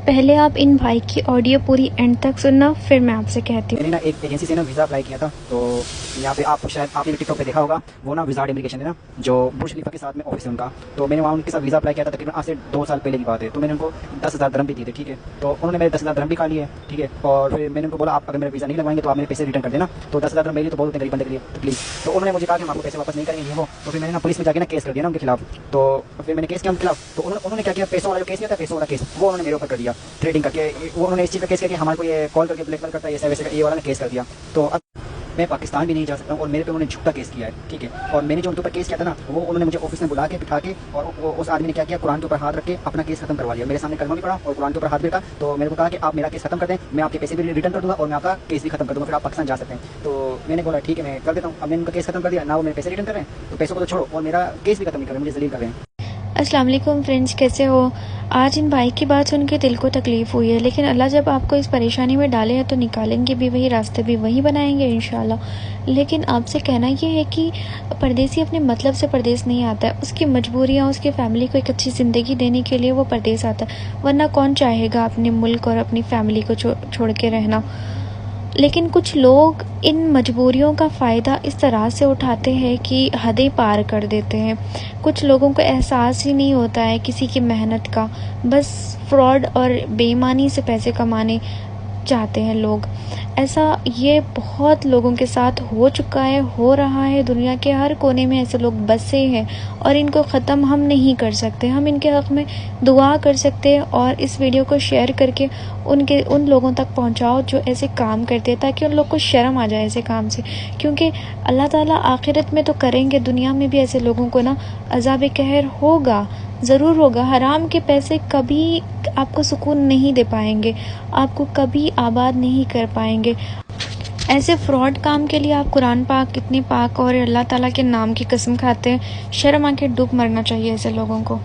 पहले आप इन भाई की ऑडियो पूरी एंड तक सुनना, फिर मैं आपसे कहती हूँ। मैंने ना एक एजेंसी से ना वीज़ा अप्लाई किया था, तो यहाँ पे आप शायद आपने भी टिकटॉक पे देखा होगा, वो ना विज़ार्ड इमिग्रेशन है ना, जो बुर्ज खलीफा के साथ में ऑफिस है उनका। तो मैंने वहाँ उनके साथ वीज़ा अप्लाई किया था, तकरीबन आज से 2 साल पहले की बात है। तो मैंने उनको 10,000 दिरहम भी दिए थे, ठीक है। तो उन्होंने मेरे 10,000 दिरहम भी खा लिए, ठीक है। और फिर मैंने उनको बोला आप अगर मेरा वीज़ा नहीं लगवाएंगे तो आप मेरे पैसे रिटर्न कर देना। तो 10,000 दिरहम मेरे तो बहुत गरीब बंदे के लिए, तो प्लीज़। तो उन्होंने मुझे कहा कि हम आपको पैसे वापस नहीं करेंगे वो। तो फिर मैंने ना पुलिस में जाके ना केस कर दिया ना उनके खिलाफ। तो फिर मैंने केस किया उनके खिलाफ। तो उन्होंने क्या किया, पैसों वाला जो केस नहीं था, पैसों वाला केस वो उन्होंने मेरे ऊपर कर दिया, ट्रेडिंग करके। वो उन्होंने इस चीज़ का केस किया कि हमारे को ये कॉल करके ब्लैकमेल करता है, ऐसा वैसे ये वाला केस कर दिया। तो अब मैं पाकिस्तान भी नहीं जा सकता हूँ और मेरे पे उन्होंने झूठा केस किया है, ठीक है। और मैंने जो उनके ऊपर केस किया था ना, वो उन्होंने मुझे ऑफिस में बुला के बिठा के, और उस आदमी ने क्या किया, कुरान के ऊपर हाथ रख के अपना केस खत्म करवा लिया। मेरे सामने कलमा भी पड़ा और कुरान के ऊपर हाथ भी रखा। तो मेरे को कहा कि आप मेरा केस खत्म कर दें, मैं आपके पैसे भी रिटर्न कर दूँगा और मैं आपका केस भी खत्म कर दूँगा, फिर आप पाकिस्तान जा सकते हैं। तो मैंने बोला ठीक है मैं कर देता हूँ। अब मैंने उनका केस खत्म कर दिया ना, वो मेरे पैसे रिटर्न कर रहे हैं, तो पैसों को तो छोड़ो और मेरा केस भी खत्म नहीं कर रहे, मुझे जलील कर रहे हैं। अस्सलाम वालेकुम फ्रेंड्स, कैसे हो? आज इन भाई की बात सुन के दिल को तकलीफ़ हुई है, लेकिन अल्लाह जब आपको इस परेशानी में डाले हैं तो निकालेंगे भी वही, रास्ते भी वही बनाएंगे इंशाल्लाह। लेकिन आपसे कहना ये है कि परदेसी अपने मतलब से परदेस नहीं आता है, उसकी मजबूरियाँ, उसकी फैमिली को एक अच्छी ज़िंदगी देने के लिए वो परदेस आता है, वरना कौन चाहेगा अपने मुल्क और अपनी फैमिली को छोड़ के रहना। लेकिन कुछ लोग इन मजबूरियों का फ़ायदा इस तरह से उठाते हैं कि हदें पार कर देते हैं। कुछ लोगों को एहसास ही नहीं होता है किसी की मेहनत का, बस फ्रॉड और बेईमानी से पैसे कमाने चाहते हैं लोग। ऐसा ये बहुत लोगों के साथ हो चुका है, हो रहा है। दुनिया के हर कोने में ऐसे लोग बसे हैं और इनको ख़त्म हम नहीं कर सकते। हम इनके हक़ में दुआ कर सकते हैं और इस वीडियो को शेयर करके उन लोगों तक पहुंचाओ जो ऐसे काम करते हैं, ताकि उन लोग को शर्म आ जाए ऐसे काम से। क्योंकि अल्लाह ताला आखिरत में तो करेंगे, दुनिया में भी ऐसे लोगों को ना अज़ाब कहर होगा, ज़रूर होगा। हराम के पैसे कभी आपको सुकून नहीं दे पाएंगे, आपको कभी आबाद नहीं कर पाएंगे। ऐसे फ्रॉड काम के लिए आप कुरान पाक कितने पाक और अल्लाह ताला के नाम की कसम खाते हैं। शर्म आके डूब मरना चाहिए ऐसे लोगों को।